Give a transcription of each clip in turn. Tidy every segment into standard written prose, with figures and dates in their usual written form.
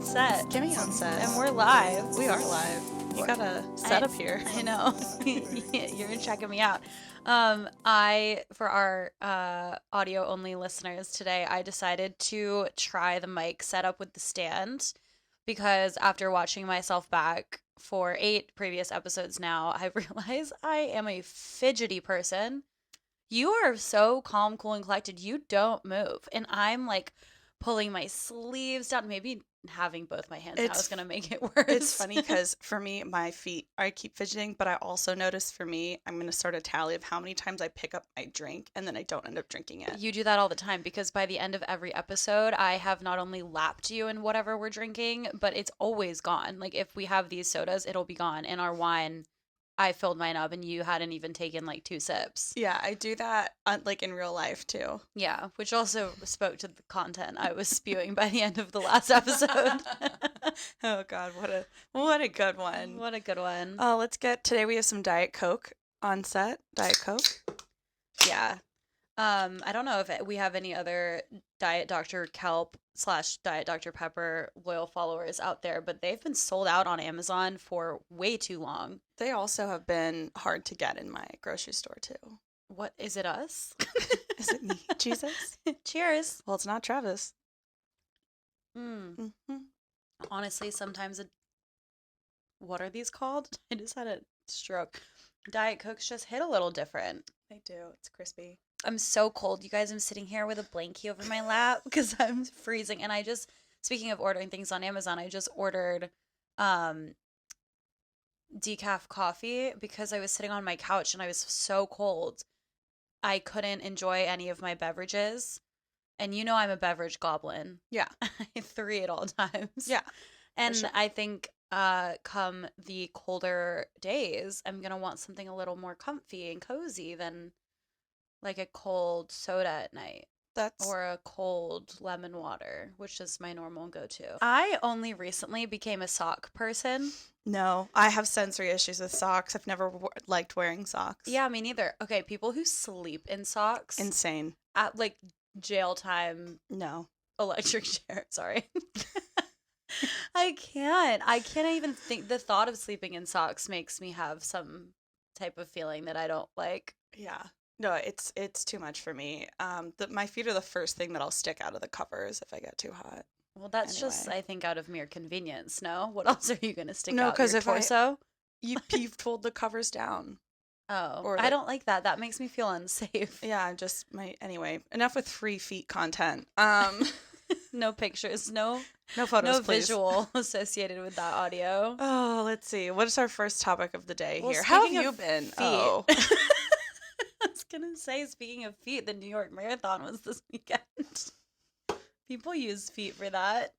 set. Kimmy on set. And we're live. We are live. You got a setup here. I know. You're checking me out. For our audio only listeners today, I decided to try the mic setup with the stand because after watching myself back for 8 previous episodes now, I realize I am a fidgety person. You are so calm, cool, and collected. You don't move. And I'm like pulling my sleeves down, maybe having both my hands out is going to make it worse. It's funny because for me, my feet, I keep fidgeting, but I also notice for me, I'm going to start a tally of how many times I pick up my drink and then I don't end up drinking it. You do that all the time because by the end of every episode, I have not only lapped you in whatever we're drinking, but it's always gone. Like if we have these sodas, it'll be gone. And our wine, I filled mine up and you hadn't even taken like 2 sips. Yeah, I do that like in real life too. Yeah, which also spoke to the content I was spewing by the end of the last episode. Oh God, what a good one. What a good one. Today we have some Diet Coke on set. Diet Coke. Yeah. I don't know if we have any other Diet Dr. Kelp / Diet Dr. Pepper loyal followers out there, but they've been sold out on Amazon for way too long. They also have been hard to get in my grocery store too. What, is it us? Is it me? Jesus? Cheers. Well, it's not Travis. Mm-hmm. Honestly, sometimes what are these called? I just had a stroke. Diet Cokes just hit a little different. They do. It's crispy. I'm so cold, you guys. I'm sitting here with a blankie over my lap because I'm freezing. And speaking of ordering things on Amazon, I just ordered decaf coffee because I was sitting on my couch and I was so cold. I couldn't enjoy any of my beverages. And you know I'm a beverage goblin. Yeah. I 3 at all times. Yeah. And sure. I think come the colder days, I'm going to want something a little more comfy and cozy than like a cold soda at night. Or a cold lemon water, which is my normal go-to. I only recently became a sock person. No, I have sensory issues with socks. I've never liked wearing socks. Yeah, me neither. Okay, people who sleep in socks. Insane. At like jail time. No. Electric chair. Sorry. I can't even think. The thought of sleeping in socks makes me have some type of feeling that I don't like. Yeah. No, it's too much for me. My feet are the first thing that I'll stick out of the covers if I get too hot. Well, that's just, I think, out of mere convenience. No, what else are you gonna stick out? No, because your torso? You've pulled the covers down. Oh, I don't like that. That makes me feel unsafe. Yeah, anyway. Enough with free feet content. No pictures, no photos, no please. Visual associated with that audio. Oh, let's see. What is our first topic of the day here? How have you been? Feet, Oh. I was gonna say, speaking of feet, the New York Marathon was this weekend. People use feet for that.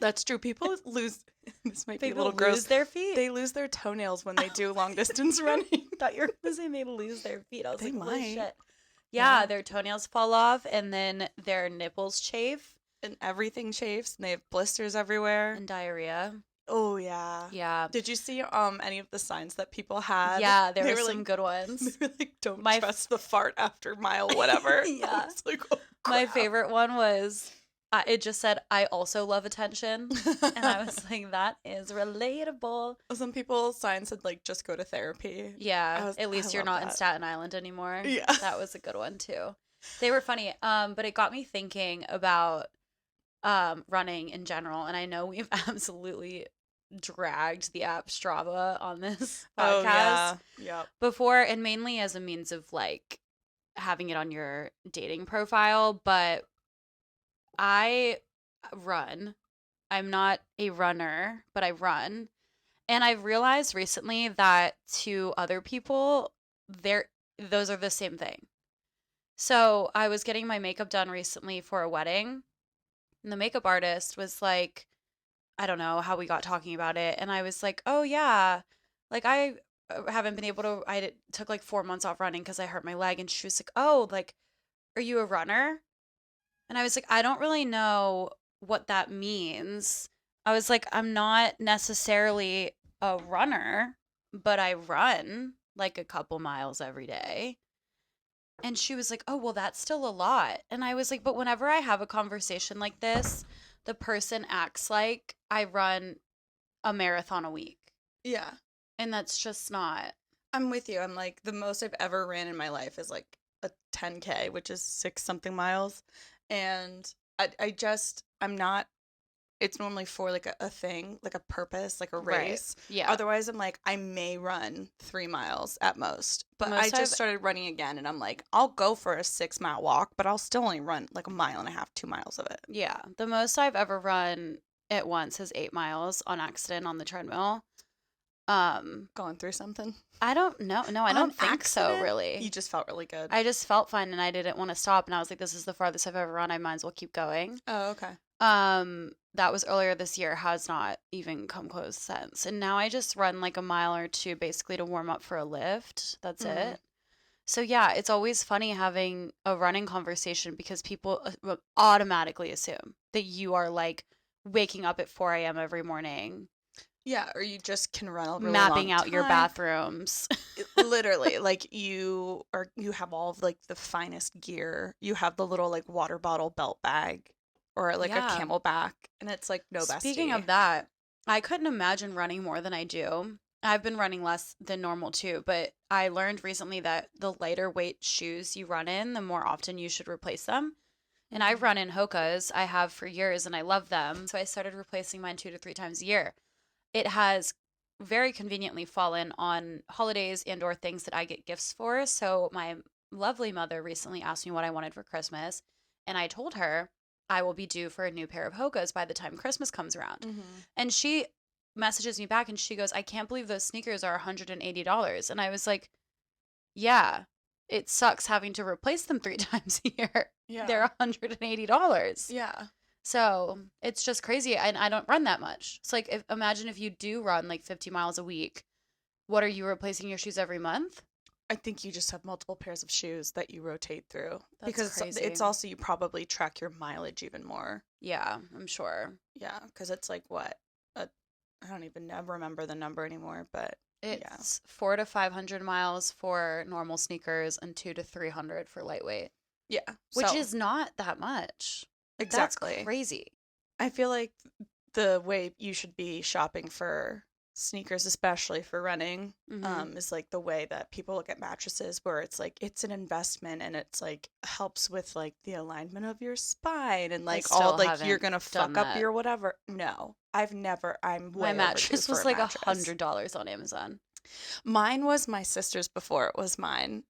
That's true. People lose. This might be a People little gross. lose their feet. They lose their toenails when they do long distance running. Thought you were gonna say they lose their feet. I was They like, holy might. shit. Yeah, their toenails fall off, and then their nipples chafe, And everything chafes, and they have blisters everywhere. and diarrhea. Oh yeah. Yeah. Did you see any of the signs that people had? Yeah, there They were were some like, good ones. They were like, don't My trust the fart after mile whatever. Yeah. I was like, oh, My crap. favorite one was, it just said, I also love attention. And I was like, that is relatable. Some people's signs said like, just go to therapy. Yeah, at least I you're love not in that. Staten Island anymore. Yeah. That was a good one too. They were funny, but it got me thinking about running in general. And I know we've absolutely dragged the app Strava on this podcast. Oh yeah. Yep. Before, and mainly as a means of like having it on your dating profile, but I run. I'm not a runner, but I run. And I've realized recently that to other people, those are the same thing. So I was getting my makeup done recently for a wedding, and the makeup artist was like, I don't know how we got talking about it, and I was like, oh yeah, like I haven't been able to, took like 4 months off running because I hurt my leg, and she was like, oh, like, are you a runner? And I was like, I don't really know what that means. I was like, I'm not necessarily a runner, but I run like a couple miles every day. And she was like, oh, well, that's still a lot. And I was like, but whenever I have a conversation like this, the person acts like I run a marathon a week. Yeah. And that's just not. I'm with you. I'm like, the most I've ever ran in my life is like a 10K, which is 6 something miles. And I'm not, it's normally for like a thing, like a purpose, like a Right. race. Yeah. Otherwise, I'm like, I may run 3 miles at most. But I Most just I've started running again, and I'm like, I'll go for a 6 mile walk, but I'll still only run like a mile and a half, 2 miles of it. Yeah. The most I've ever run at once is 8 miles on accident on the treadmill. Going through something I don't know. No, I on don't think so, accident. really. You just felt really good. I just felt fine and I didn't want to stop. And I was like, this is the farthest I've ever run. I might as well keep going. Oh, okay. That was earlier this year, has not even come close since. And now I just run like a mile or two basically to warm up for a lift. That's it. So yeah, it's always funny having a running conversation because people automatically assume that you are like waking up at 4 a.m. every morning, Yeah, or you just can run a really mapping long out your time. bathrooms. Literally, like you have all of like the finest gear. You have the little like water bottle belt bag or like a Yeah. camelback, and it's like no bestie. Speaking of that, I couldn't imagine running more than I do. I've been running less than normal too, but I learned recently that the lighter weight shoes you run in, the more often you should replace them. And I've run in Hoka's. I have for years and I love them. So I started replacing mine 2 to 3 times a year. It has very conveniently fallen on holidays and or things that I get gifts for. So my lovely mother recently asked me what I wanted for Christmas, and I told her I will be due for a new pair of Hoka's by the time Christmas comes around. And she messages me back and she goes, I can't believe those sneakers are $180. And I was like, yeah, it sucks having to replace them 3 times a year. Yeah. They're $180. Yeah. So it's just crazy. And I don't run that much. It's like, imagine if you do run like 50 miles a week. What are you replacing your shoes every month? I think you just have multiple pairs of shoes that you rotate through. That's because crazy. it's also, you probably track your mileage even more. Yeah, I'm sure. Yeah, because it's like what? I don't even remember the number anymore, but it's 400 to 500 miles for normal sneakers and 200 to 300 for lightweight. Yeah. Which is not that much. Exactly. That's crazy. I feel like the way you should be shopping for sneakers, especially for running, is like the way that people look at mattresses, where it's like it's an investment and it's like helps with like the alignment of your spine and like all like you're gonna fuck up your whatever. No, I've never. I'm way my mattress was like mattress. $100 on Amazon. Mine was my sister's before it was mine.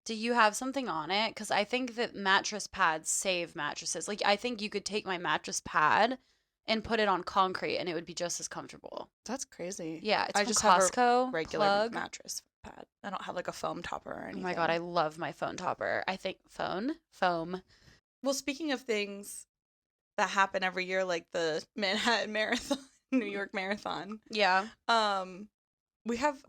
Do you have something on it? Because I think that mattress pads save mattresses. Like I think you could take my mattress pad and put it on concrete and it would be just as comfortable. That's crazy. Yeah, it's I from just Costco. have a regular plug. mattress pad. I don't have like a foam topper or anything. Oh my God, I love my foam topper. I think foam. Well, speaking of things that happen every year, like the Manhattan Marathon, New York Marathon. Yeah. We have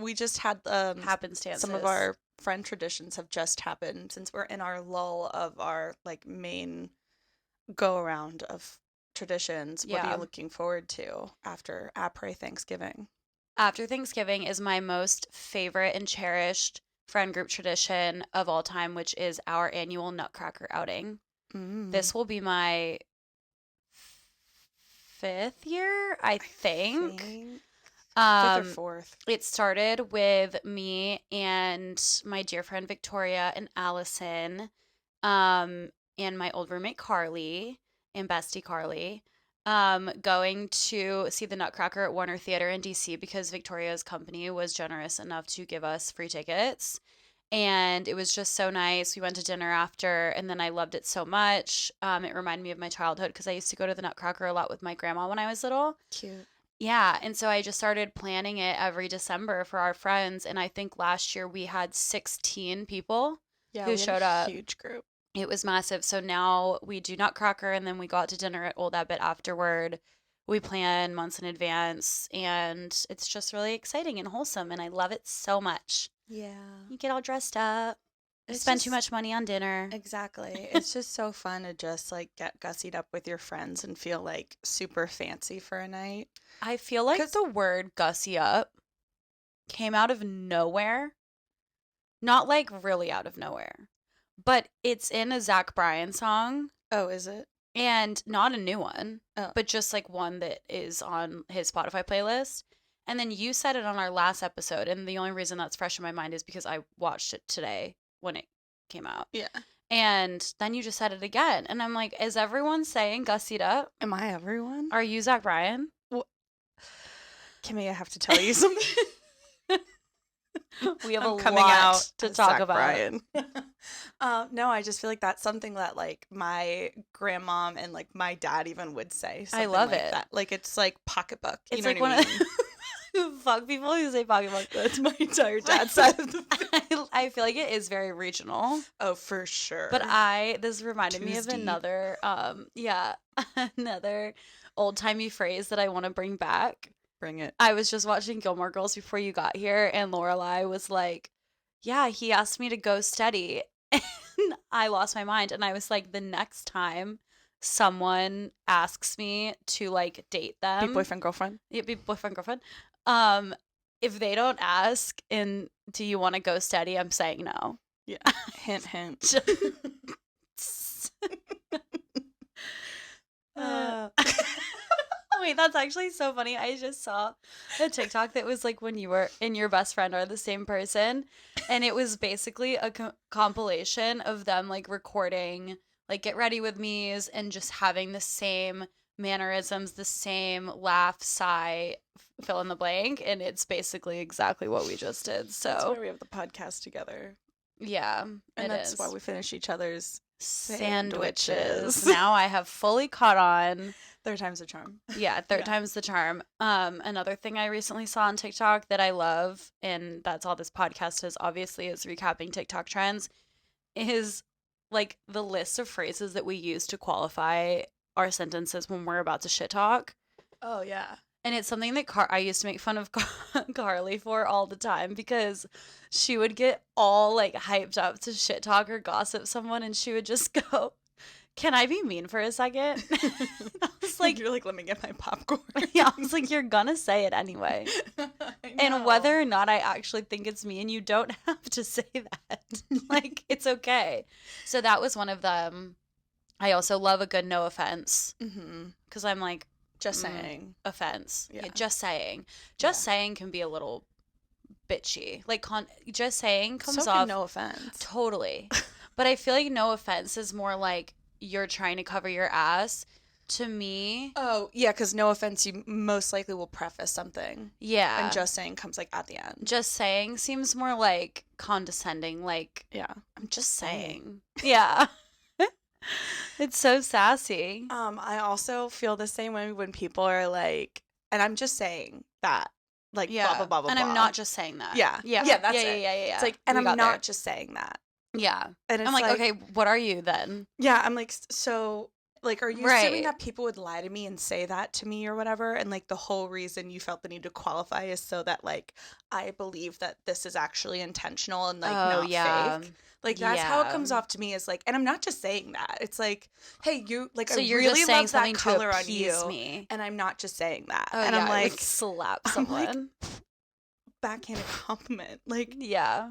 we just had happenstances. Some of our friend traditions have just happened since we're in our lull of our like main go around of traditions. What are you looking forward to after Thanksgiving? After Thanksgiving is my most favorite and cherished friend group tradition of all time, which is our annual Nutcracker outing. This will be my 5th year, I think. 5th or 4th. It started with me and my dear friend Victoria and Allison, and my old roommate Carly and bestie Carly, going to see the Nutcracker at Warner Theater in DC because Victoria's company was generous enough to give us free tickets. And it was just so nice. We went to dinner after, and then I loved it so much. It reminded me of my childhood because I used to go to the Nutcracker a lot with my grandma when I was little. Cute. Yeah, and so I just started planning it every December for our friends, and I think last year we had 16 people who showed up. Huge group. It was massive. So now we do Nutcracker, and then we go out to dinner at Old Abbott afterward. We plan months in advance, and it's just really exciting and wholesome, and I love it so much. Yeah. You get all dressed up. Spend too much money on dinner. Exactly. It's just so fun to just like get gussied up with your friends and feel like super fancy for a night. I feel like the word gussy up came out of nowhere. Not like really out of nowhere, but it's in a Zach Bryan song. Oh, is it? And not a new one, Oh. but just like one that is on his Spotify playlist. And then you said it on our last episode, and the only reason that's fresh in my mind is because I watched it today when it came out. Yeah. And then you just said it again. And I'm like, is everyone saying gussied up? Am I everyone? Are you Zach Bryan? Kimmy, I have to tell you something. We have I'm a coming lot out to as talk Zach about. Bryan. No, I just feel like that's something that like my grandmom and like my dad even would say. I love like it. That. Like it's like pocketbook. You It's know like what I one mean? of fuck people who say pocketbook. That's my entire dad's side of the I feel like it is very regional. Oh, for sure. But this reminded me of Tuesday. another, another old timey phrase that I want to bring back. Bring it. I was just watching Gilmore Girls before you got here, and Lorelai was like, "Yeah, he asked me to go steady," and I lost my mind, and I was like, the next time someone asks me to like date them, Be boyfriend, girlfriend? yeah, be boyfriend, girlfriend. If they don't ask, and do you want to go steady? I'm saying no. Yeah. Hint, hint. Wait, that's actually so funny. I just saw a TikTok that was like when you were and your best friend are the same person, and it was basically a compilation of them like recording like Get Ready With Me's and just having the same mannerisms, the same laugh, sigh, fill in the blank, and it's basically exactly what we just did. So that's why we have the podcast together. Yeah, and that's why we finish each other's sandwiches. Now I have fully caught on. Third time's the charm. Yeah, third time's the charm. Another thing I recently saw on TikTok that I love, and that's all this podcast is obviously, is recapping TikTok trends, is like the list of phrases that we use to qualify our sentences when we're about to shit talk. Oh, yeah. And it's something that I used to make fun of Carly for all the time, because she would get all like hyped up to shit talk or gossip someone, and she would just go, "Can I be mean for a second?" I was like, you're like, let me get my popcorn. Yeah, I was like, you're gonna say it anyway. And whether or not I actually think it's mean, you don't have to say that. Like, it's okay. So that was one of them. I also love a good no offense. Because I'm like, just saying. Offense. Yeah. Just saying. Just saying can be a little bitchy. Like, just saying comes so off. No offense. Totally. But I feel like no offense is more like you're trying to cover your ass. To me. Oh, yeah, because no offense, you most likely will preface something. Yeah. And just saying comes like at the end. Just saying seems more like condescending. Like, yeah, I'm just saying. Yeah. It's so sassy. I also feel the same way when people are like, and I'm just saying that. Like, blah, blah, blah, blah, and blah. I'm not just saying that. Yeah. Yeah. Yeah, that's it. Yeah. It's like, and I'm not just saying that. Yeah. And it's I'm like, okay, what are you then? Yeah, I'm like, so, like, are you assuming that people would lie to me and say that to me or whatever? And, like, the whole reason you felt the need to qualify is so that, like, I believe that this is actually intentional and, like, not fake. Like, that's how it comes off to me, is like, and I'm not just saying that. It's like, hey, you, like, so I you're really just saying love that color to on you. Me. And I'm not just saying that. Oh, and I'm like, slap someone. I'm like, backhanded compliment. Like, yeah.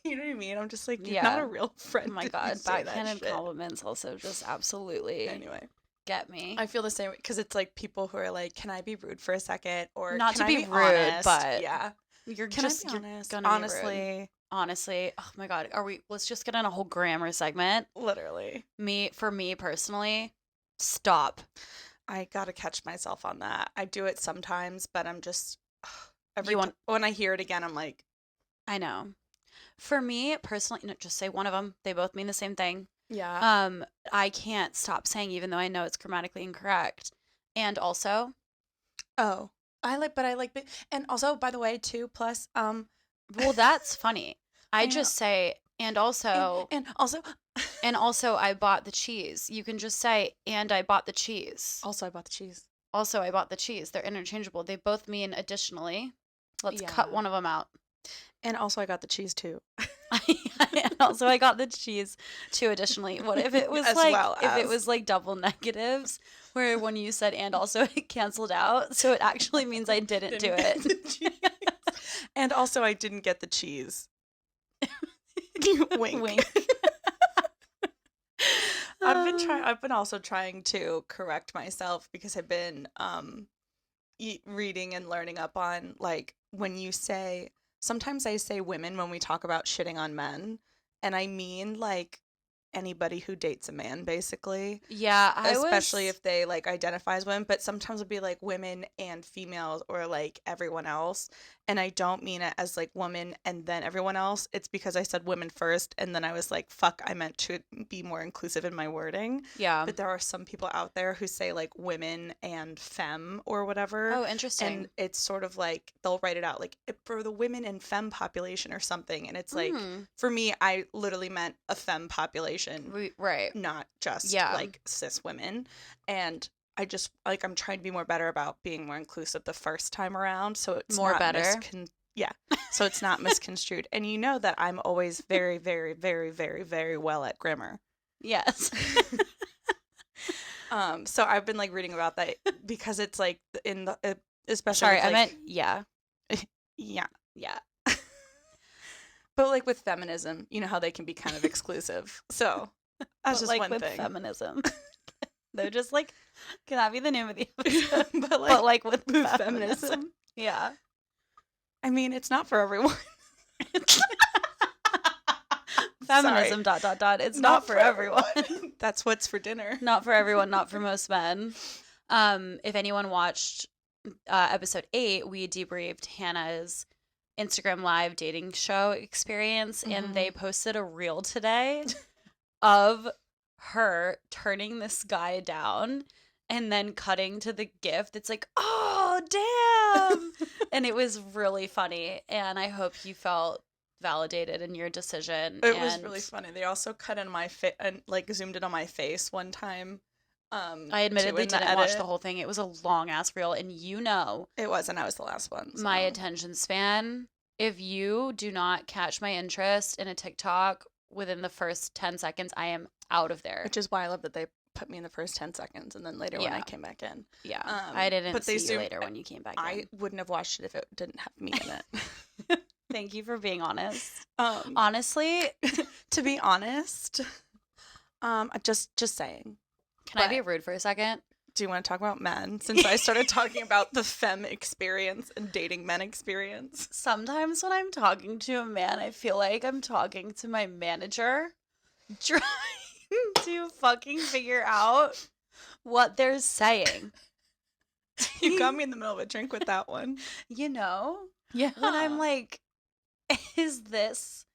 You know what I mean? I'm just like, you're not a real friend. Oh my God. Backhanded compliments also just absolutely. Anyway. Get me. I feel the same way, because it's like people who are like, can I be rude for a second? Or not can to I be rude, honest? But yeah. You're can just I be honest? Honestly. Honestly. Oh my God. Let's just get in a whole grammar segment. Literally. For me personally, stop. I gotta catch myself on that. I do it sometimes, but I'm just when I hear it again, I'm like, I know. For me personally, just say one of them. They both mean the same thing. Yeah. I can't stop saying, even though I know it's grammatically incorrect. And also, and also, by the way, too, plus, well, that's funny. I just say, and also, and also, and also, I bought the cheese. You can just say, and I bought the cheese. Also, I bought the cheese. Also, I bought the cheese. They're interchangeable. They both mean additionally. Let's cut one of them out. And also, I got the cheese too. And also, I got the cheese too. Additionally, what if it was if it was like double negatives, where when you said and also it canceled out, so it actually means I didn't do it. And also, I didn't get the cheese. Wink. Wink. I've been also trying to correct myself because I've been reading and learning up on like when you say sometimes I say women when we talk about shitting on men, and I mean like anybody who dates a man basically, Yeah, especially if they like identify as women, but sometimes it'll be like women and females or like everyone else, and I don't mean it as like woman and then everyone else. It's because I said women first and then I was like, fuck, I meant to be more inclusive in my wording. Yeah. But there are some people out there who say like women and femme or whatever, Oh, interesting. and it's sort of like they'll write it out like for the women and femme population or something, and it's like for me I literally meant a femme population, right, not just like cis women. And I just like I'm trying to be more better about being more inclusive the first time around, so it's more not better. So it's not misconstrued. And you know that I'm always very, very, very, very, very well at grammar. Yes. So I've been like reading about that because it's like in the especially. Sorry, with, like, I meant yeah. Yeah. But like with feminism, you know how they can be kind of exclusive. So that's just like one with thing. Feminism. They're just like, can that be the name of the episode? but like with feminism. Yeah. I mean, it's not for everyone. Feminism, Sorry. It's not for everyone. That's what's for dinner. Not for everyone, not for most men. If anyone watched episode 8, we debriefed Hannah's Instagram live dating show experience, and they posted a reel today of her turning this guy down and then cutting to the gift. It's like, oh, damn. And it was really funny, and I hope you felt validated in your decision. It was really funny. They also cut in my face and like zoomed in on my face one time. I admittedly didn't watch the whole thing. It was a long ass reel, and you know it was, and I was the last one. So. My attention span. If you do not catch my interest in a TikTok within the first 10 seconds, I am out of there. Which is why I love that they put me in the first 10 seconds, and then later when I came back in. Yeah, I didn't see you later when you came back in. I wouldn't have watched it if it didn't have me in it. Thank you for being honest. Honestly, to be honest, just saying. Can I be rude for a second? Do you want to talk about men? Since I started talking about the femme experience and dating men experience. Sometimes when I'm talking to a man, I feel like I'm talking to my manager, trying to fucking figure out what they're saying. You got me in the middle of a drink with that one. You know? Yeah. When I'm like, is this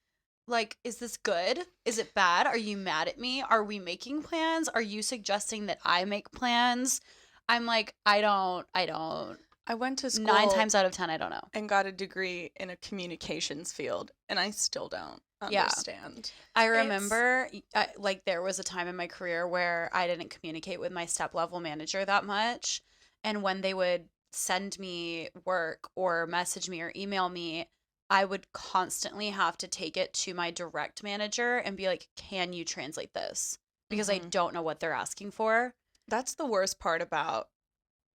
good? Is it bad? Are you mad at me? Are we making plans? Are you suggesting that I make plans? I'm like, I don't. I went to school 9 times out of 10, I don't know. And got a degree in a communications field, and I still don't understand. I remember, like, there was a time in my career where I didn't communicate with my step-level manager that much, and when they would send me work or message me or email me, I would constantly have to take it to my direct manager and be like, can you translate this? Because I don't know what they're asking for. That's the worst part about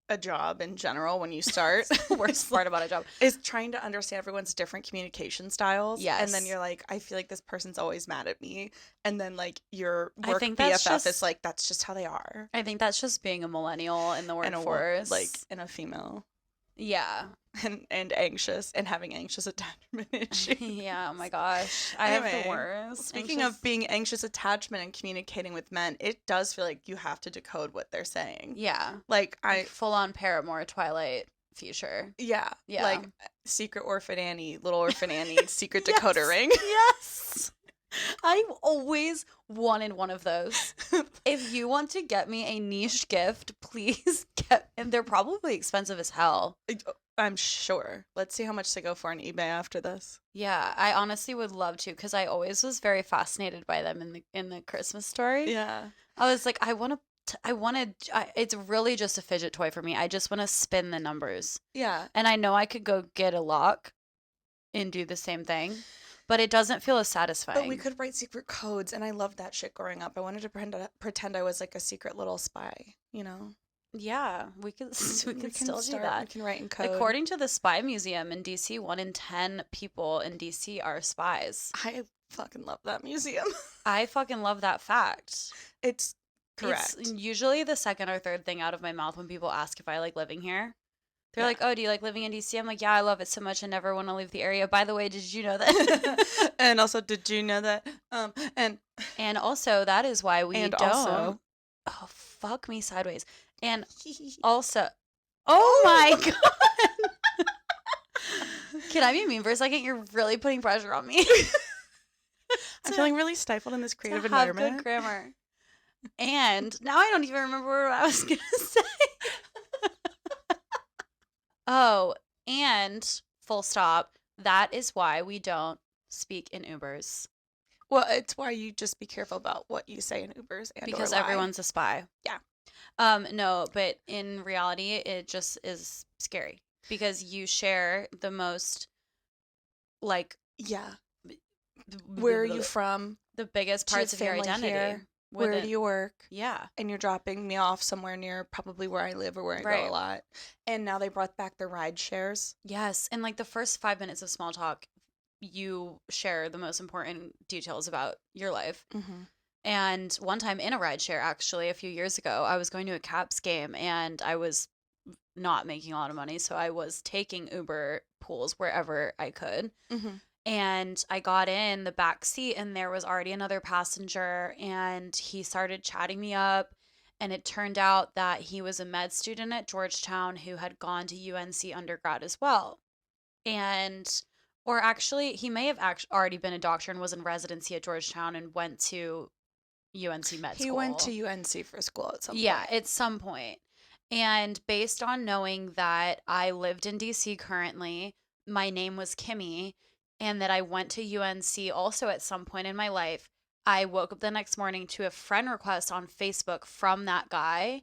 a job in general when you start. The worst part about a job is trying to understand everyone's different communication styles. Yes. And then you're like, I feel like this person's always mad at me. And then like your work BFF just, is like, that's just how they are. I think that's just being a millennial in the workforce. And a female. Yeah. And anxious and having anxious attachment issues. Yeah, oh my gosh. I have the worst. Speaking of being anxious attachment and communicating with men, it does feel like you have to decode what they're saying. Yeah. Like full on Paramore Twilight future. Yeah. Yeah. Like Secret Orphan Annie, Little Orphan Annie, Secret Decoder Ring. Yes. I've always wanted one of those. If you want to get me a niche gift, please and they're probably expensive as hell. I'm sure. Let's see how much they go for on eBay after this. Yeah, I honestly would love to because I always was very fascinated by them in the Christmas Story. Yeah. I was like, it's really just a fidget toy for me. I just want to spin the numbers. Yeah. And I know I could go get a lock and do the same thing, but it doesn't feel as satisfying. But we could write secret codes, and I loved that shit growing up. I wanted to pretend I was like a secret little spy, you know? Yeah, we could still do that. We can write in code. According to the Spy Museum in DC, 1 in 10 people in DC are spies. I fucking love that museum. I fucking love that fact. It's correct. It's usually the second or third thing out of my mouth when people ask if I like living here. They're like, oh, do you like living in DC? I'm like, yeah, I love it so much. I never want to leave the area. By the way, did you know that? And also, did you know that? And also, that is why we don't. Also, oh, fuck me sideways. And also, oh my God. Can I be mean for a second? You're really putting pressure on me. I'm feeling really stifled in this creative to have environment. Good grammar. And now I don't even remember what I was going to say. Oh, and full stop. That is why we don't speak in Ubers. Well, it's why you just be careful about what you say in Ubers and because or lie. Everyone's a spy. Yeah. No, but in reality, it just is scary because you share the most, like, yeah. Where are you from? The biggest parts of your identity. Here? Where do you work? Yeah. And you're dropping me off somewhere near probably where I live or where I go a lot. And now they brought back the ride shares. Yes. And like the first 5 minutes of small talk, you share the most important details about your life. Mm-hmm. And one time in a ride share, actually, a few years ago, I was going to a Caps game and I was not making a lot of money. So I was taking Uber pools wherever I could. Mm-hmm. And I got in the back seat and there was already another passenger and he started chatting me up. And it turned out that he was a med student at Georgetown who had gone to UNC undergrad as well. Or actually, he may have already been a doctor and was in residency at Georgetown and went to UNC med school. He went to UNC for school at some point. Yeah, at some point. And based on knowing that I lived in DC currently, my name was Kimmy, and that I went to UNC also at some point in my life, I woke up the next morning to a friend request on Facebook from that guy.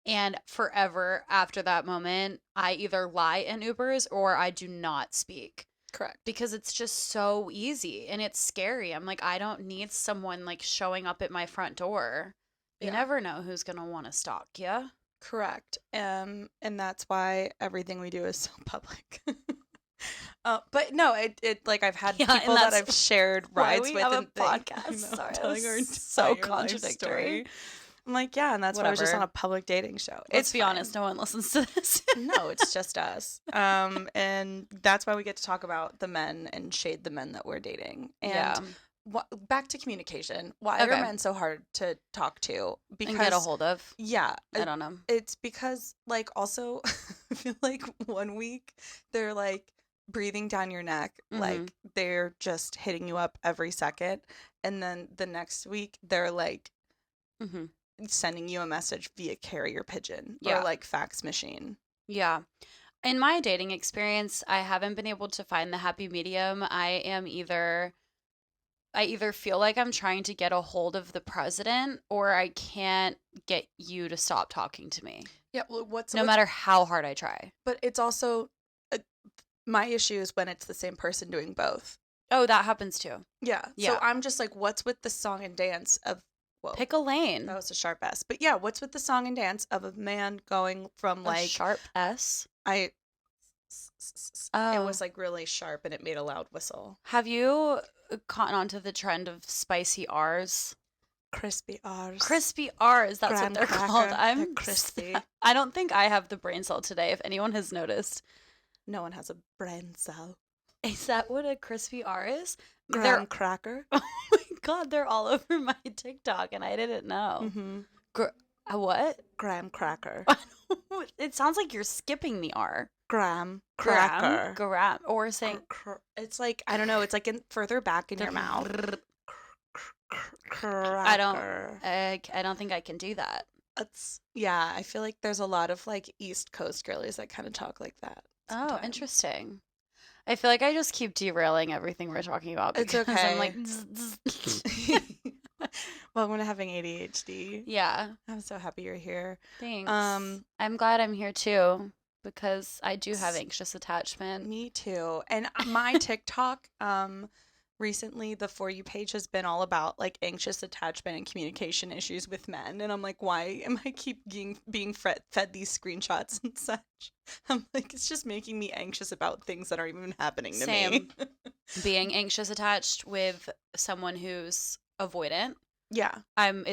And forever after that moment, I either lie in Ubers or I do not speak. Correct. Because it's just so easy and it's scary. I'm like, I don't need someone like showing up at my front door. You never know who's going to want to stalk you. Correct. And that's why everything we do is so public. But no, it like I've had people that I've shared rides with and podcast. Sorry, telling her so contradictory. I'm like, yeah, and that's why I was just on a public dating show. Let's be honest, no one listens to this. No, it's just us. And that's why we get to talk about the men and shade the men that we're dating. And back to communication. Why are men so hard to talk to? Because, and get a hold of? Yeah. I don't know. It's because, like, also, I feel like 1 week they're, like, breathing down your neck. Mm-hmm. Like, they're just hitting you up every second. And then the next week, they're, like, sending you a message via carrier pigeon or, like, fax machine. Yeah. In my dating experience, I haven't been able to find the happy medium. I either feel like I'm trying to get a hold of the president or I can't get you to stop talking to me. Yeah, well, no matter how hard I try. But it's also, my issue is when it's the same person doing both. Oh, that happens too. Yeah. So I'm just like, what's with the song and dance of, whoa. Pick a lane. That was a sharp S. But yeah, what's with the song and dance of a man going from like. A sharp S? It was like really sharp and it made a loud whistle. Have you caught on to the trend of spicy R's? Crispy R's. Crispy R's. That's Graham what they're cracker, called. I'm crispy. I don't think I have the brain cell today, if anyone has noticed. No one has a brain cell. Is that what a crispy R is? Graham cracker. Oh my God, they're all over my TikTok and I didn't know. Mm-hmm. What? Graham cracker. It sounds like you're skipping the R. Graham cracker. Graham. Or saying. It's like, I don't know, it's like further back in your mouth. Cracker. I don't think I can do that. Yeah, I feel like there's a lot of like East Coast girlies that kind of talk like that. Sometimes. Oh, interesting. I feel like I just keep derailing everything we're talking about. It's okay. I'm like, welcome to having ADHD. Yeah. I'm so happy you're here. Thanks. I'm glad I'm here too because I do have anxious attachment. Me too. And my TikTok, recently the For You page has been all about like anxious attachment and communication issues with men, and I'm like, why am I keep being fed these screenshots and such? I'm like, it's just making me anxious about things that aren't even happening to me. Same. Being anxious attached with someone who's avoidant. Yeah. And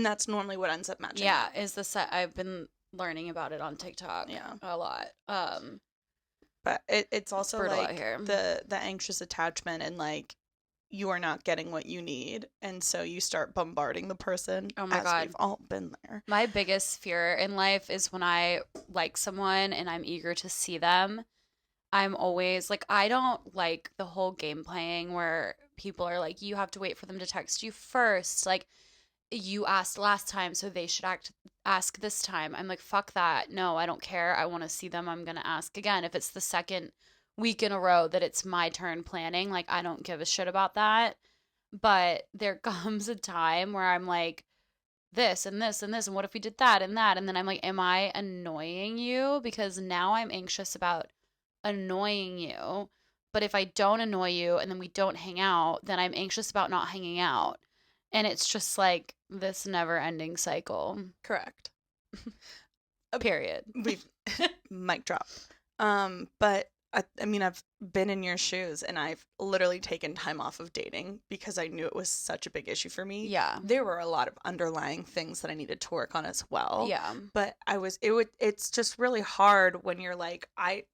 that's normally what ends up matching. Yeah, is the set I've been learning about it on TikTok. Yeah. A lot. But it's also brutal like out here. the anxious attachment, and like you are not getting what you need, and so you start bombarding the person. Oh my God. We've all been there. My biggest fear in life is when I like someone and I'm eager to see them. I'm always like, I don't like the whole game playing where people are like, you have to wait for them to text you first. Like, you asked last time, so they should ask this time. I'm like, fuck that. No, I don't care. I want to see them. I'm going to ask again. If it's the second week in a row that it's my turn planning, like, I don't give a shit about that. But there comes a time where I'm like, this and this and this, and what if we did that and that? And then I'm like, am I annoying you? Because now I'm anxious about annoying you. But if I don't annoy you and then we don't hang out, then I'm anxious about not hanging out. And it's just like this never ending cycle. Correct. Period. We've mic drop. But I mean, I've been in your shoes, and I've literally taken time off of dating because I knew it was such a big issue for me. Yeah. There were a lot of underlying things that I needed to work on as well. Yeah. But it's just really hard when you're like, I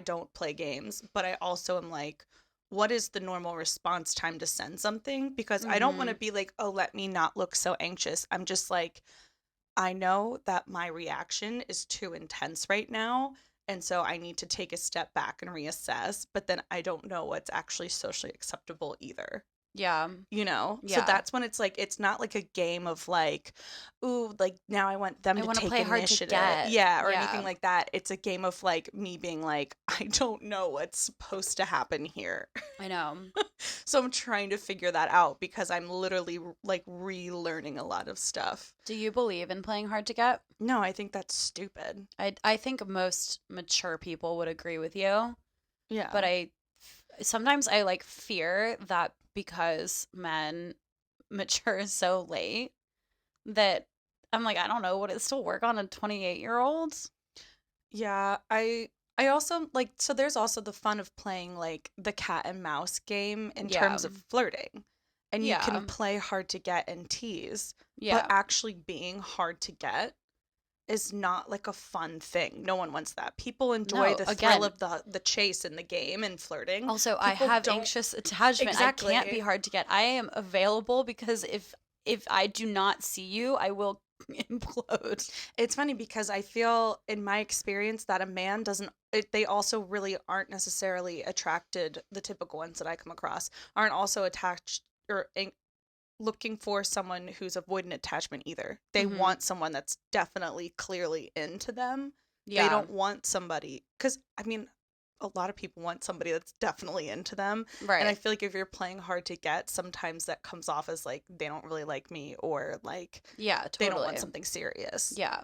don't play games, but I also am like, what is the normal response time to send something? Because I don't want to be like, oh, let me not look so anxious. I'm just like, I know that my reaction is too intense right now. And so I need to take a step back and reassess. But then I don't know what's actually socially acceptable either. Yeah. You know? Yeah. So that's when it's like, it's not like a game of like, ooh, like now I want them to take play hard initiative. to get. Yeah, or anything like that. It's a game of like me being like, I don't know what's supposed to happen here. I know. So I'm trying to figure that out because I'm literally like relearning a lot of stuff. Do you believe in playing hard to get? No, I think that's stupid. I think most mature people would agree with you. Yeah. But sometimes I like fear that because men mature so late that I'm like, I don't know, would it still work on a 28-year-old? Yeah, I also like, so there's also the fun of playing like the cat and mouse game in terms of flirting. And you can play hard to get and tease. Yeah. But actually being hard to get is not like a fun thing. No one wants that. People enjoy the thrill of the chase in the game and flirting. Also, I have anxious attachment. Exactly. I can't be hard to get. I am available because if I do not see you, I will implode. It's funny because I feel in my experience that a man they also really aren't necessarily attracted, the typical ones that I come across, aren't also attached or looking for someone who's avoidant attachment either. They want someone that's definitely clearly into them. Yeah. They don't want somebody, because I mean, a lot of people want somebody that's definitely into them. Right. And I feel like if you're playing hard to get, sometimes that comes off as like, they don't really like me, or like, yeah, totally. They don't want something serious. Yeah.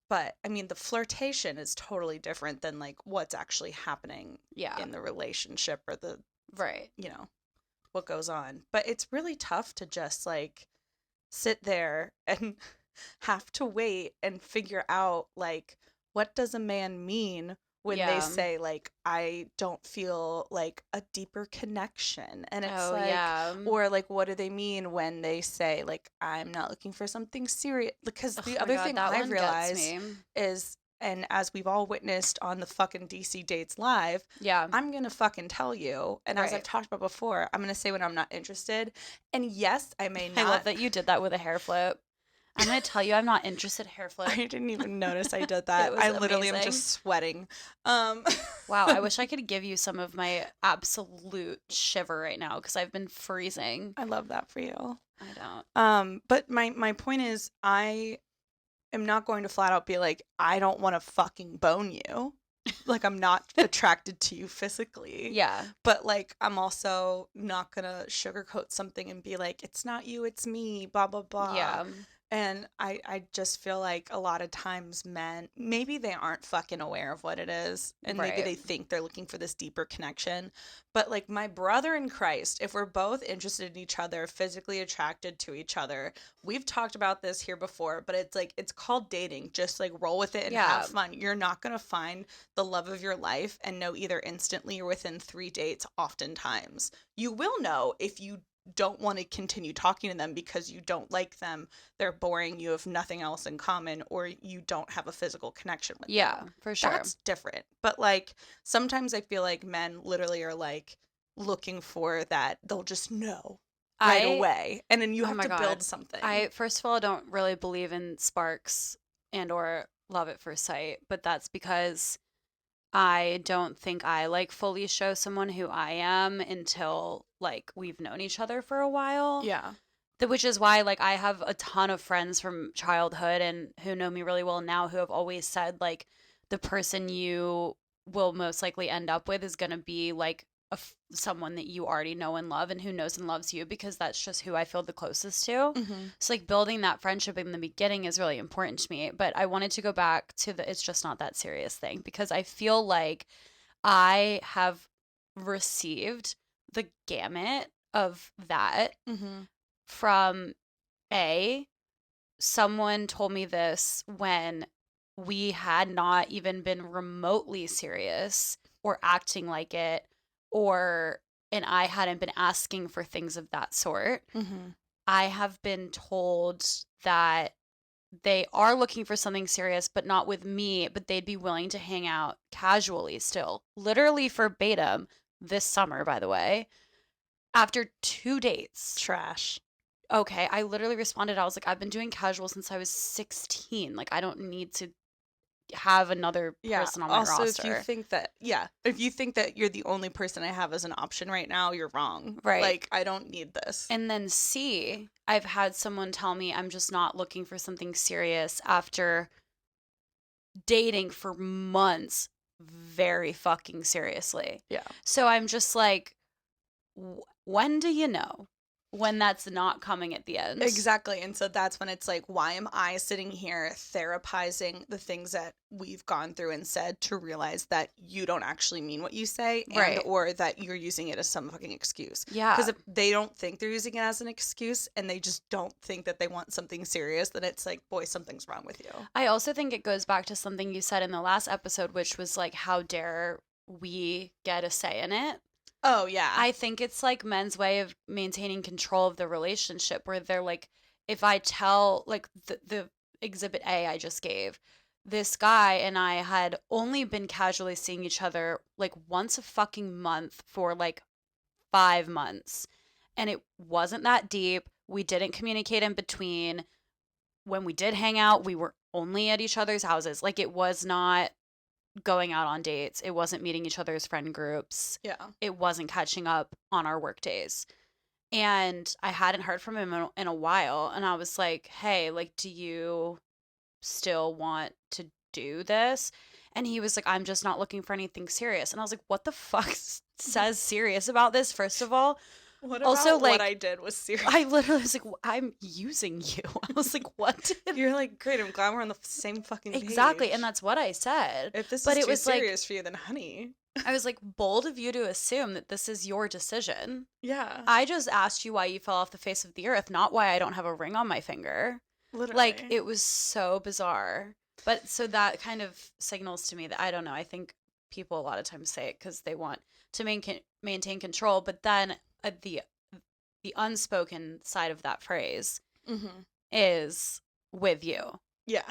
But I mean, the flirtation is totally different than like what's actually happening in the relationship, or the, you know, what goes on. But it's really tough to just like sit there and have to wait and figure out like, what does a man mean when they say like, I don't feel like a deeper connection? And it's or like, what do they mean when they say like, I'm not looking for something serious? Because the other thing I've realized is, and as we've all witnessed on the fucking DC Dates Live, I'm going to fucking tell you. And as I've talked about before, I'm going to say when I'm not interested. And yes, I may not. I love that you did that with a hair flip. I'm going to tell you I'm not interested, hair flip. I didn't even notice I did that. I literally am just sweating. Wow, I wish I could give you some of my absolute shiver right now because I've been freezing. I love that for you. I don't. But my point is, I am not going to flat out be like, I don't want to fucking bone you. Like, I'm not attracted to you physically. Yeah. But like, I'm also not gonna sugarcoat something and be like, it's not you, it's me, blah blah blah. Yeah. And I just feel like a lot of times men, maybe they aren't fucking aware of what it is. And maybe Right. they think they're looking for this deeper connection. But like my brother in Christ, if we're both interested in each other, physically attracted to each other, we've talked about this here before, but it's like, it's called dating. Just like roll with it and Yeah. have fun. You're not going to find the love of your life and know either instantly or within 3 dates oftentimes. You will know if you don't want to continue talking to them because you don't like them, they're boring, you have nothing else in common, or you don't have a physical connection with Yeah, them. for sure. That's different. But like sometimes I feel like men literally are like looking for that, they'll just know right away, and then you have to build something. I first of all don't really believe in sparks and or love at first sight, but that's because I don't think I like fully show someone who I am until like we've known each other for a while. Yeah. Which is why like I have a ton of friends from childhood and who know me really well now who have always said like the person you will most likely end up with is going to be like someone that you already know and love and who knows and loves you, because that's just who I feel the closest to. Mm-hmm. So like building that friendship in the beginning is really important to me. But I wanted to go back to the it's just not that serious thing, because I feel like I have received the gamut of that Mm-hmm. from someone told me this when we had not even been remotely serious or acting like it, or and I hadn't been asking for things of that sort. Mm-hmm. I have been told that they are looking for something serious, but not with me, but they'd be willing to hang out casually still. Literally verbatim this summer, by the way, after 2 dates. Trash. Okay, I literally responded. I was like, I've been doing casual since I was 16. Like, I don't need to have another person on my also, roster. if you think that you're the only person I have as an option right now, you're wrong. Right. Like, I don't need this. And then I've had someone tell me I'm just not looking for something serious after dating for months very fucking seriously. Yeah. So I'm just like, when do you know when that's not coming at the end? Exactly. And so that's when it's like, why am I sitting here therapizing the things that we've gone through and said to realize that you don't actually mean what you say, and Right. or that you're using it as some fucking excuse. Yeah. Because if they don't think they're using it as an excuse and they just don't think that they want something serious, then it's like, boy, something's wrong with you. I also think it goes back to something you said in the last episode, which was like, how dare we get a say in it? Oh, yeah. I think it's like men's way of maintaining control of the relationship, where they're like, if I tell, like the exhibit A I just gave, this guy and I had only been casually seeing each other like once a fucking month for like 5 months. And it wasn't that deep. We didn't communicate in between. When we did hang out, we were only at each other's houses. Like, it was not going out on dates. It wasn't meeting each other's friend groups. Yeah. It wasn't catching up on our work days. And I hadn't heard from him in a while. And I was like, hey, like, do you still want to do this? And he was like, I'm just not looking for anything serious. And I was like, what the fuck says serious about this, first of all? What about Also, like, what I did was serious? I literally was like, I'm using you. I was like, what? You're like, great, I'm glad we're on the same fucking page. Exactly. And that's what I said. If this but is it too was serious for you, then honey. I was like, bold of you to assume that this is your decision. Yeah. I just asked you why you fell off the face of the earth, not why I don't have a ring on my finger. Literally. Like, it was so bizarre. But so that kind of signals to me that, I don't know, I think people a lot of times say it because they want to maintain control. But then the unspoken side of that phrase is with you. Yeah.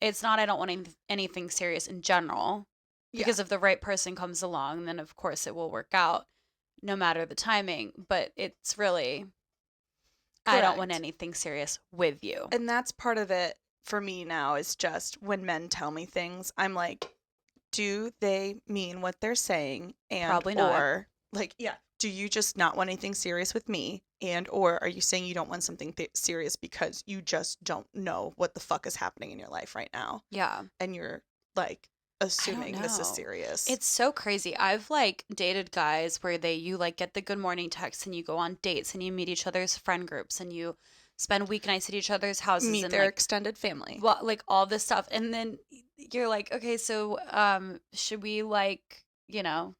It's not, I don't want anything serious in general. Because if the right person comes along, then of course it will work out no matter the timing. But it's really, I don't want anything serious with you. And that's part of it for me now, is just when men tell me things, I'm like, do they mean what they're saying? And Probably not. Or like, do you just not want anything serious with me? And or are you saying you don't want something serious because you just don't know what the fuck is happening in your life right now? Yeah. And you're like assuming this is serious. It's so crazy. I've like dated guys where you like get the good morning text and you go on dates and you meet each other's friend groups and you spend weeknights at each other's houses, Meet and their like extended family. well, like all this stuff. And then you're like, okay, so should we like,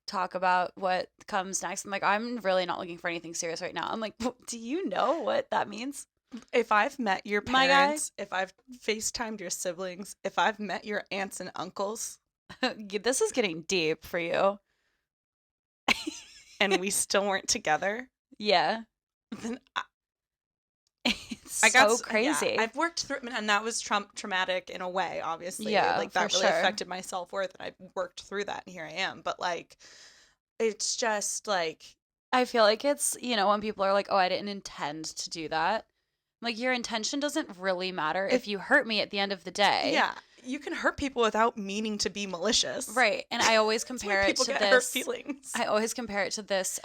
talk about what comes next? I'm like, I'm really not looking for anything serious right now. I'm like, do you know what that means? If I've met your My guy? parents, if I've FaceTimed your siblings, if I've met your aunts and uncles, This is getting deep for you. and we still weren't together, Yeah. then It's I got so crazy. Yeah, I've worked through, and that was traumatic in a way. Obviously, Yeah, like that for really sure. affected my self-worth, and I've worked through that, and here I am. But like, it's just like, I feel like it's, when people are like, oh, I didn't intend to do that. Like, your intention doesn't really matter if you hurt me at the end of the day. yeah, you can hurt people without meaning to be malicious, Right. And I always compare it people to get this. hurt feelings. I always compare it to this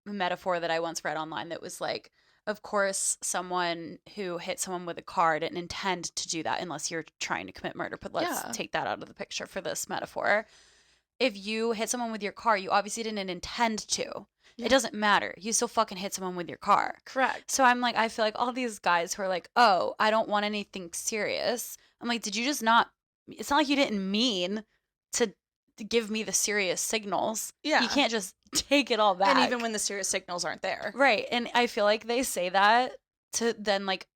metaphor that I once read online that was like, of course, someone who hit someone with a car didn't intend to do that unless you're trying to commit murder. But let's take that out of the picture for this metaphor. If you hit someone with your car, you obviously didn't intend to. Yeah. It doesn't matter. You still fucking hit someone with your car. Correct. So I'm like, I feel like all these guys who are like, oh, I don't want anything serious. I'm like, did you just not? It's not like you didn't mean to give me the serious signals. Yeah. You can't just take it all back. And even when the serious signals aren't there. Right. And I feel like they say that to then like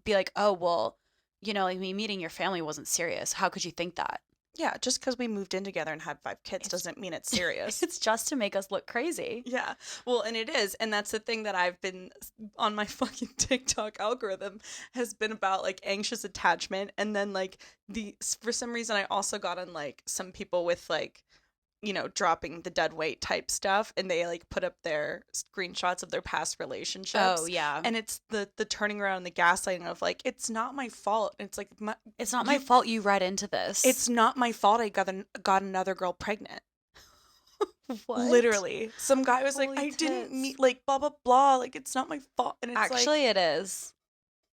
be like, oh, well, like me meeting your family wasn't serious. How could you think that? Yeah, just because we moved in together and had 5 kids doesn't mean it's serious. It's just to make us look crazy. Yeah. Well, and it is. And that's the thing that I've been on my fucking TikTok algorithm has been about like anxious attachment. And then like for some reason, I also got on like some people with like, dropping the dead weight type stuff, and they like put up their screenshots of their past relationships. Oh yeah. And it's the turning around, the gaslighting of like, it's not my fault. It's like it's not my fault you read into this. It's not my fault I got another girl pregnant. What? Literally. Some guy was Holy like, I tits. didn't meet, like, blah, blah, blah. Like, it's not my fault. And it's actually, like, it is.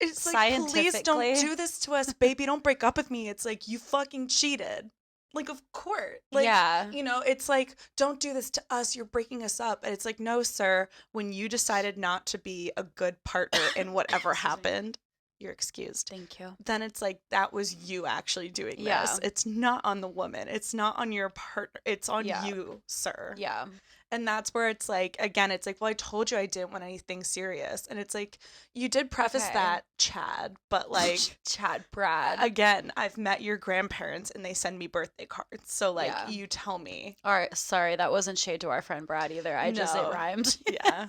It's like, please don't do this to us, baby. Don't break up with me. It's like, you fucking cheated. Like, of course. Like, yeah. It's like, don't do this to us. You're breaking us up. And it's like, no, sir. When you decided not to be a good partner in whatever happened, you're excused. Thank you. Then it's like, that was you actually doing this. It's not on the woman. It's not on your partner. It's on you, sir. Yeah. And that's where it's like, again, it's like, well, I told you I didn't want anything serious. And it's like, you did preface that, Chad, but like, Chad Brad. Again, I've met your grandparents and they send me birthday cards. So like, you tell me. All right. Sorry. That wasn't shade to our friend Brad either. It rhymed. Yeah.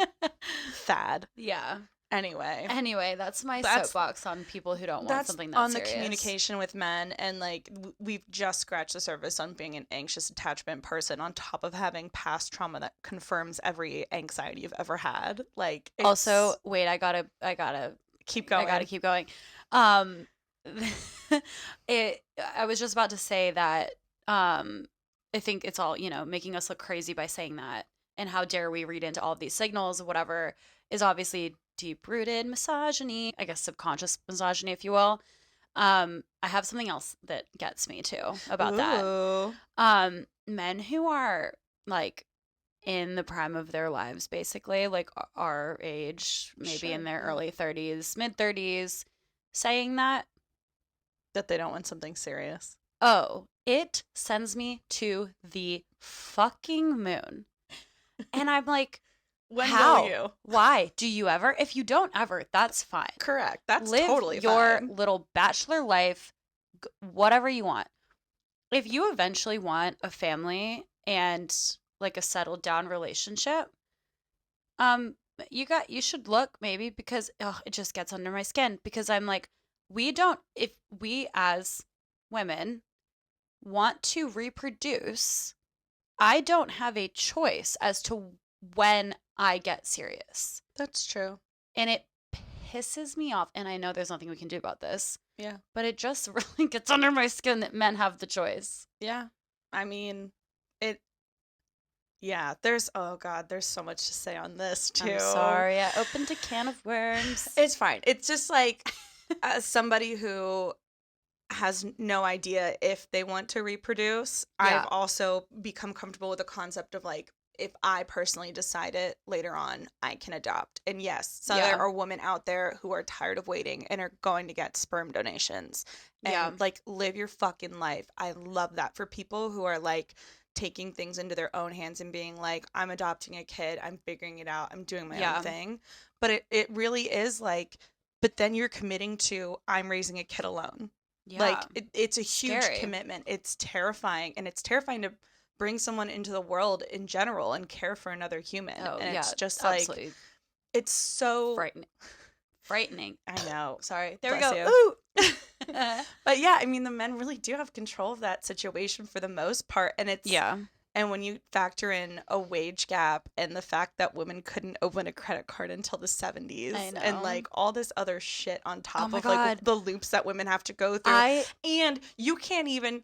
Thad. Yeah. Anyway, that's my soapbox on people who don't want something that's on serious. The communication with men, and like we've just scratched the surface on being an anxious attachment person on top of having past trauma that confirms every anxiety you've ever had. Like, also, wait, I gotta keep going. I gotta keep going. I was just about to say that I think it's all, making us look crazy by saying that, and how dare we read into all of these signals, whatever, is obviously deep-rooted misogyny, I guess subconscious misogyny, if you will. I have something else that gets me too about that. Men who are like in the prime of their lives, basically, like our age, maybe in their early 30s, mid 30s, saying that they don't want something serious. Oh, it sends me to the fucking moon. And I'm like, how? Will you? Why? Do you ever? If you don't ever, that's fine. Correct. That's Live totally your fine. Little bachelor life, whatever you want. If you eventually want a family and like a settled down relationship, you should look maybe, because it just gets under my skin, because I'm like, if we as women want to reproduce, I don't have a choice as to when I get serious. That's true. And it pisses me off. And I know there's nothing we can do about this. Yeah. But it just really gets under my skin that men have the choice. Yeah. I mean, there's so much to say on this too. I'm sorry. I opened a can of worms. It's fine. It's just like, as somebody who has no idea if they want to reproduce, I've also become comfortable with the concept of like, if I personally decide it later on, I can adopt. And yes, so Yeah. there are women out there who are tired of waiting and are going to get sperm donations and Yeah. like live your fucking life. I love that for people who are like taking things into their own hands and being like, I'm adopting a kid, I'm figuring it out, I'm doing my own thing. But it really is like, but then you're committing to, I'm raising a kid alone. Yeah. Like it's a huge Scary. commitment. It's terrifying, and it's terrifying to bring someone into the world in general and care for another human. Oh, and yeah, it's just absolutely. like, it's so Frightening. I know. Sorry. There Bless we go. you. Ooh. But yeah, I mean, the men really do have control of that situation for the most part, and it's Yeah. and when you factor in a wage gap and the fact that women couldn't open a credit card until the 70s I know. and like all this other shit on top my of like God. the loops that women have to go through. And you can't even,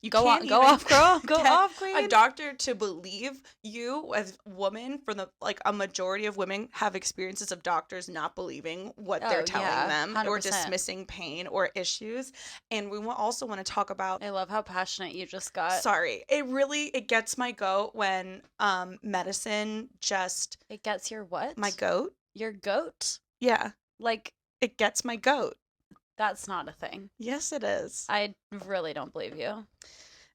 Go can't off, girl. Go get off, queen. a doctor to believe you as a woman. For the like a majority of women have experiences of doctors not believing what they're telling them 100%. or dismissing pain or issues. And we also want to talk about, I love how passionate you just got. sorry, it gets my goat when medicine just, It gets your what? my goat. Your goat? Yeah, Like, it gets my goat. that's not a thing. Yes, it is. I really don't believe you.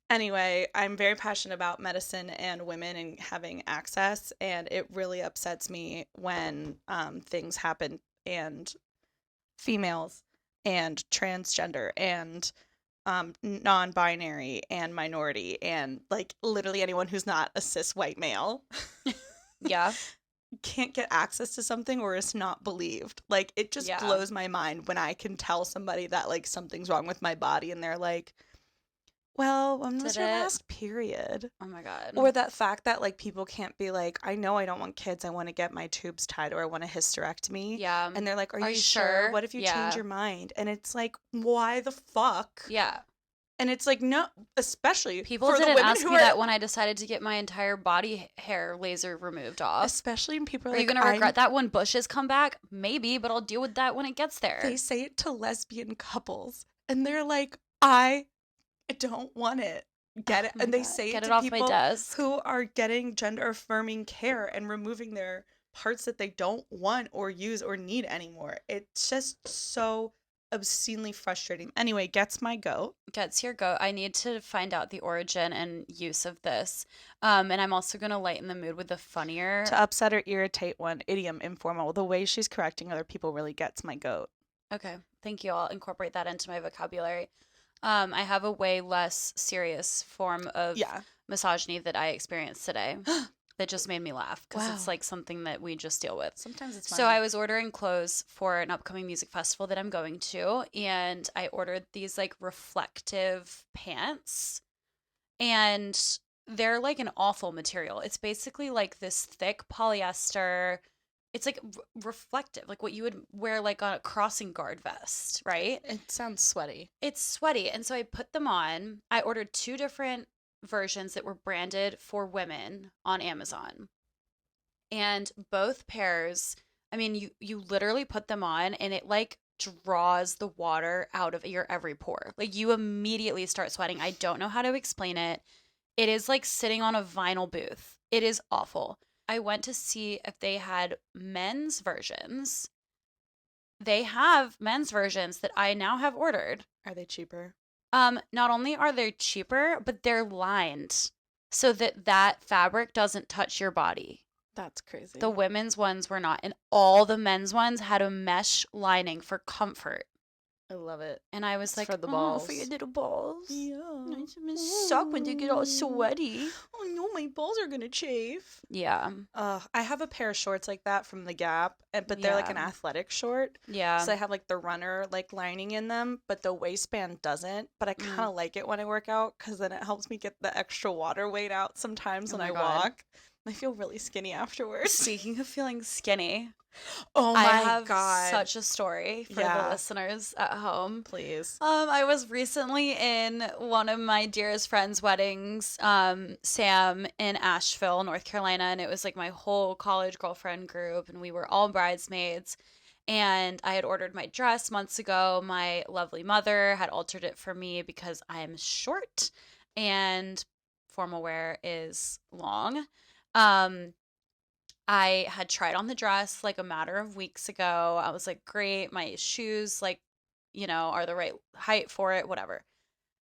Anyway, I'm very passionate about medicine and women and having access, and it really upsets me when things happen and females and transgender and non-binary and minority and like literally anyone who's not a cis white male Yeah. can't get access to something or is not believed. Like it just Yeah. blows my mind when I can tell somebody that like something's wrong with my body and they're like, well, when was Did your it? last period? Oh my God. Or that fact that like people can't be like, I know I don't want kids, I want to get my tubes tied or I want a hysterectomy. Yeah. And they're like, are Are you you sure? sure? What if you Yeah. change your mind? And it's like, why the fuck? Yeah. And it's like, no, especially People for the didn't women ask who me are, that when I decided to get my entire body hair laser removed off. especially when people are Are like, you going to regret that when bushes come back? Maybe, but I'll deal with that when it gets there. They say it to lesbian couples and they're like, I don't want it. Get it? Oh my And they God. say Get it it to off my people desk. who are getting gender affirming care and removing their parts that they don't want or use or need anymore. It's just so obscenely frustrating. Anyway, gets my goat. Gets your goat. I need to find out the origin and use of this. And I'm also going to lighten the mood with a funnier. To upset or irritate one, idiom, informal. The way she's correcting other people really gets my goat. Okay. Thank you. I'll incorporate that into my vocabulary. I have a way less serious form of misogyny that I experienced today that just made me laugh because it's like something that we just deal with. Sometimes it's fun. So I was ordering clothes for an upcoming music festival that I'm going to, and I ordered these like reflective pants, and they're like an awful material. It's basically like this thick polyester. It's like reflective, like what you would wear like on a crossing guard vest, right? It sounds sweaty. It's sweaty. And so I put them on. I ordered 2 different versions that were branded for women on Amazon. And both pairs, I mean, you literally put them on and it like draws the water out of your every pore. Like you immediately start sweating. I don't know how to explain it. It is like sitting on a vinyl booth. It is awful. I went to see if they had men's versions. They have men's versions that I now have ordered. Are they cheaper? Not only are they cheaper, but they're lined so that fabric doesn't touch your body. That's crazy. The women's ones were not, and all the men's ones had a mesh lining for comfort. I love it. And I was It's like, for the oh, balls. for your little balls. Yeah. It's gonna suck when they get all sweaty. Oh no, my balls are gonna chafe. Yeah. I have a pair of shorts like that from the Gap, but they're like an athletic short. Yeah. So I have like the runner like lining in them, but the waistband doesn't. But I kind of like it when I work out because then it helps me get the extra water weight out sometimes when I walk. I feel really skinny afterwards. Speaking of feeling skinny, oh my I have God. such a story for the listeners at home. Please. I was recently in one of my dearest friends' weddings, Sam, in Asheville, North Carolina, and it was like my whole college girlfriend group, and we were all bridesmaids. And I had ordered my dress months ago. My lovely mother had altered it for me because I am short and formal wear is long. Um, I had tried on the dress like a matter of weeks ago. I was like, great, my shoes like, are the right height for it, whatever.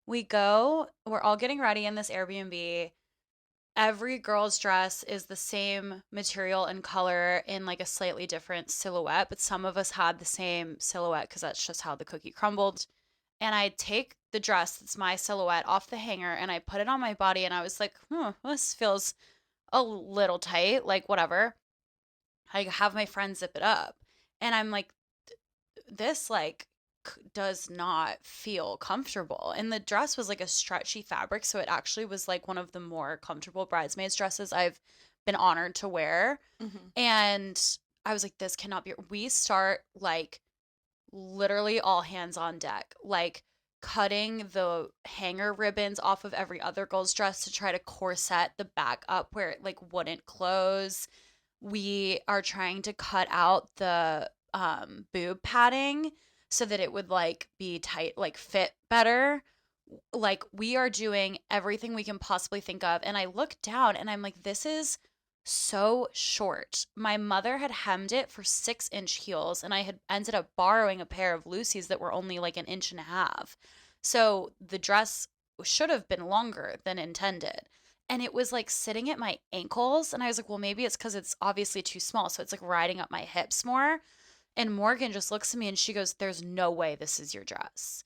We're all getting ready in this Airbnb. Every girl's dress is the same material and color in like a slightly different silhouette, but some of us had the same silhouette because that's just how the cookie crumbled. And I take the dress that's my silhouette off the hanger and I put it on my body and I was like, this feels a little tight, like whatever. I have my friend zip it up. And I'm like, this like does not feel comfortable. And the dress was like a stretchy fabric, so it actually was like one of the more comfortable bridesmaids dresses I've been honored to wear. And I was like, this cannot be. We start like literally all hands on deck, like cutting the hanger ribbons off of every other girl's dress to try to corset the back up where it like wouldn't close. We are trying to cut out the boob padding so that it would like be tight, like fit better. Like we are doing everything we can possibly think of. And I look down and I'm like, this is so short. My mother had hemmed it for 6-inch heels, and I had ended up borrowing a pair of Lucy's that were only like an inch and a half. So the dress should have been longer than intended. And it was like sitting at my ankles. And I was like, well, maybe it's because it's obviously too small. So it's like riding up my hips more. And Morgan just looks at me and she goes, there's no way this is your dress.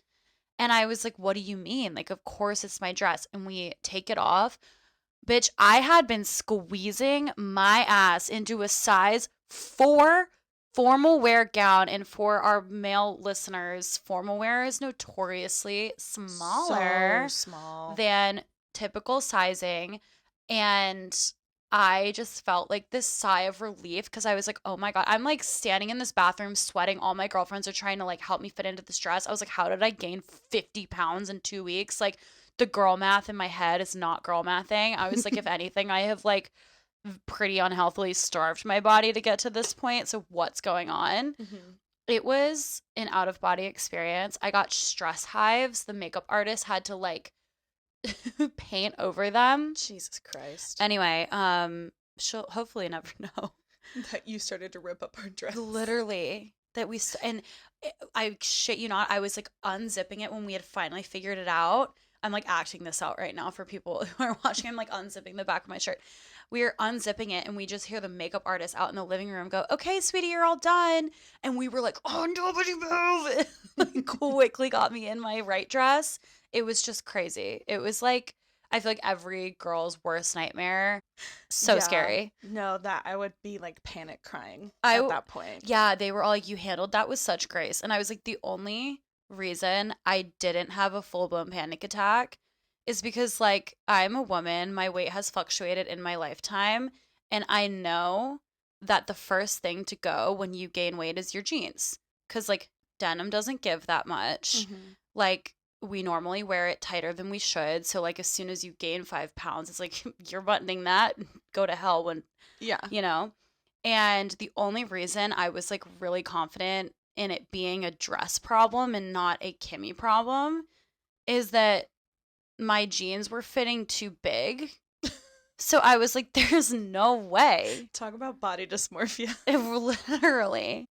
And I was like, what do you mean? Like, of course it's my dress. And we take it off. Bitch, I had been squeezing my ass into a size 4 formal wear gown. And for our male listeners, formal wear is notoriously smaller So small. than typical sizing. And I just felt like this sigh of relief because I was like, oh my God, I'm like standing in this bathroom sweating. All my girlfriends are trying to like help me fit into this dress. I was like, how did I gain 50 pounds in 2 weeks? Like, the girl math in my head is not girl mathing. I was like, if anything, I have like pretty unhealthily starved my body to get to this point. So what's going on? It was an out of body experience. I got stress hives. The makeup artist had to like paint over them. Jesus Christ. Anyway, she'll hopefully never know that you started to rip up our dress. Literally. That we and I shit you not, I was like unzipping it when we had finally figured it out. I'm like acting this out right now for people who are watching. I'm like unzipping the back of my shirt. We are unzipping it and we just hear the makeup artist out in the living room go, okay, sweetie, you're all done. And we were like, oh, nobody move. Like quickly got me in my right dress. It was just crazy. It was like, I feel like every girl's worst nightmare. So scary. No, that I would be like panic crying at that point. Yeah, they were all like, you handled that with such grace. And I was like, the only reason I didn't have a full-blown panic attack is because like I'm a woman, my weight has fluctuated in my lifetime, and I know that the first thing to go when you gain weight is your jeans, because like denim doesn't give that much. Like we normally wear it tighter than we should, so like as soon as you gain 5 pounds, it's like you're buttoning that, go to hell when and the only reason I was like really confident in it being a dress problem and not a Kimmy problem is that my jeans were fitting too big. So I was like, there's no way. Talk about body dysmorphia. Literally.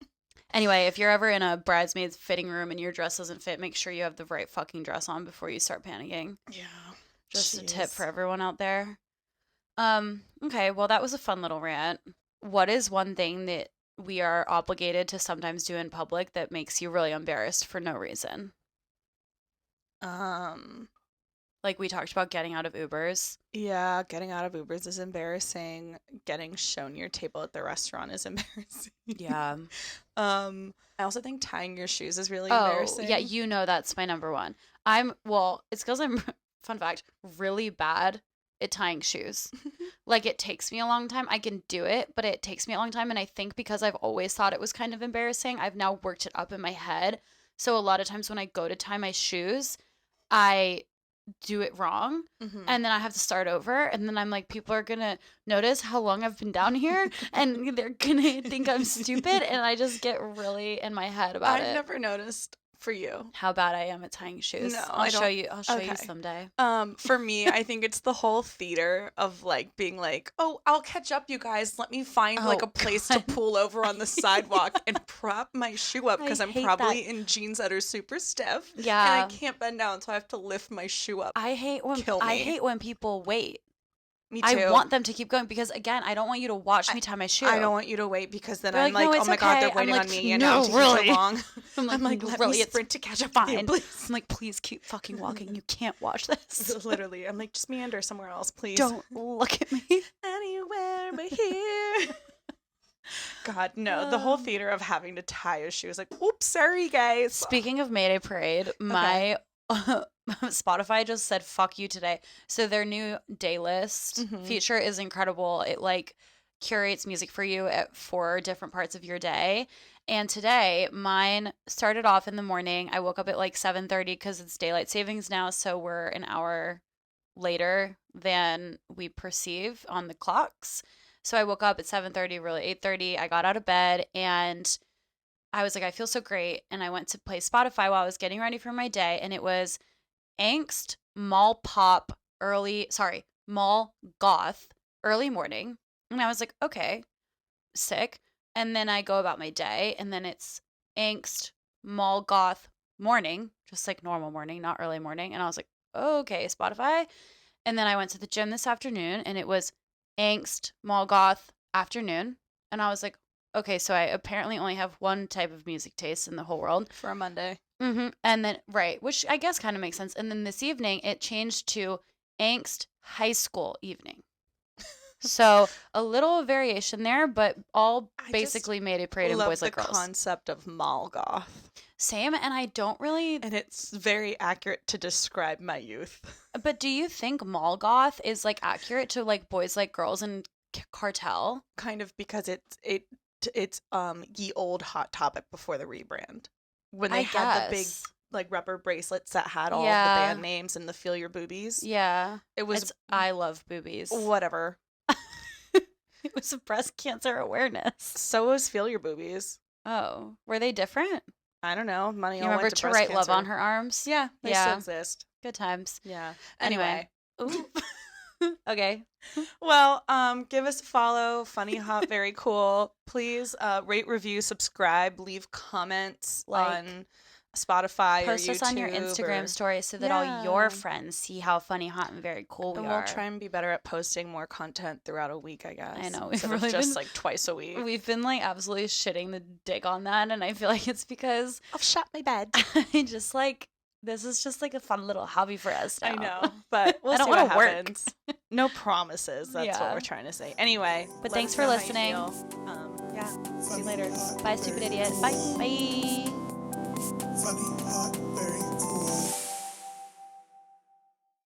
Anyway, if you're ever in a bridesmaid's fitting room and your dress doesn't fit, make sure you have the right fucking dress on before you start panicking. Yeah. Just a tip for everyone out there. Okay, well that was a fun little rant. What is one thing that we are obligated to sometimes do in public that makes you really embarrassed for no reason? Like we talked about getting out of Ubers. Yeah, getting out of Ubers is embarrassing. Getting shown your table at the restaurant is embarrassing. Yeah. I also think tying your shoes is really embarrassing. Yeah, you know that's my number one. It's because I'm, fun fact, really bad at tying shoes. Like it takes me a long time. I can do it, but it takes me a long time. And I think because I've always thought it was kind of embarrassing, I've now worked it up in my head. So a lot of times when I go to tie my shoes, I do it wrong and then I have to start over, and then I'm like, people are gonna notice how long I've been down here and they're gonna think I'm stupid, and I just get really in my head about it. I've never noticed for you. How bad I am at tying shoes. No, I'll show you Okay. someday. For me, I think it's the whole theater of like being like, oh, I'll catch up, you guys. Let me find like a place to pull over on the sidewalk and prop my shoe up because I'm probably in jeans that are super stiff. Yeah. And I can't bend down, so I have to lift my shoe up. I hate when people wait. Me too. I want them to keep going because, again, I don't want you to watch me tie my shoe. I don't want you to wait because then They're I'm like, no, oh my God, they're waiting on me. And no, I'm really. taking so long. I'm like, let really, me sprint to catch up with you, fine. please. I'm like, please keep fucking walking. You can't watch this. Literally. I'm like, just meander somewhere else, please. Don't look at me. Anywhere but here. God, no. The whole theater of having to tie a shoe is like, oops, sorry, guys. Speaking of Mayday Parade, my Spotify just said fuck you today. So their new day list feature is incredible. It like curates music for you at 4 different parts of your day. And today mine started off in the morning. I woke up at like 7:30 because it's daylight savings now, so we're an hour later than we perceive on the clocks. So I woke up at 7:30, really 8:30. I got out of bed and I was like, I feel so great. And I went to play Spotify while I was getting ready for my day. And it was Angst, Mall Pop, Mall Goth, early morning. And I was like, okay, sick. And then I go about my day. And then it's Angst, Mall Goth, morning, just like normal morning, not early morning. And I was like, okay, Spotify. And then I went to the gym this afternoon and it was Angst, Mall Goth, afternoon. And I was like, okay, so I apparently only have one type of music taste in the whole world. For a Monday. And then, right, which I guess kind of makes sense. And then this evening, it changed to Angst High School evening. So a little variation there, but all basically Mayday Parade and Boys Like Girls. I love the concept of mall goth. Same, and I don't really... And it's very accurate to describe my youth. But do you think mall goth is like accurate to like Boys Like Girls and Cartel? Kind of, because it's ye old Hot Topic before the rebrand. When they had the big like rubber bracelets that had all of the band names and the Feel Your Boobies. Yeah. It was I love boobies. Whatever. It was a breast cancer awareness. So was Feel Your Boobies. Oh. Were they different? I don't know. Money all You remember went to To breast Write cancer. Love on Her Arms? Yeah. They still exist. Good times. Yeah. Anyway. Ooh. Okay. Well, give us a follow. Funny, hot, very cool. Please rate, review, subscribe, leave comments on Spotify or YouTube. Post us on your Instagram story so that all your friends see how funny, hot, and very cool we are. And we'll try and be better at posting more content throughout a week, I guess. I know. We've really just like twice a week. We've been like absolutely shitting the dick on that, and I feel like it's because I've shot my bed. I just like... This is just like a fun little hobby for us now. I know, but we'll see what happens. No promises. That's what we're trying to say. Anyway, but thanks for listening. Yeah, See you later. Bye, stupid idiot. Bye. Bye.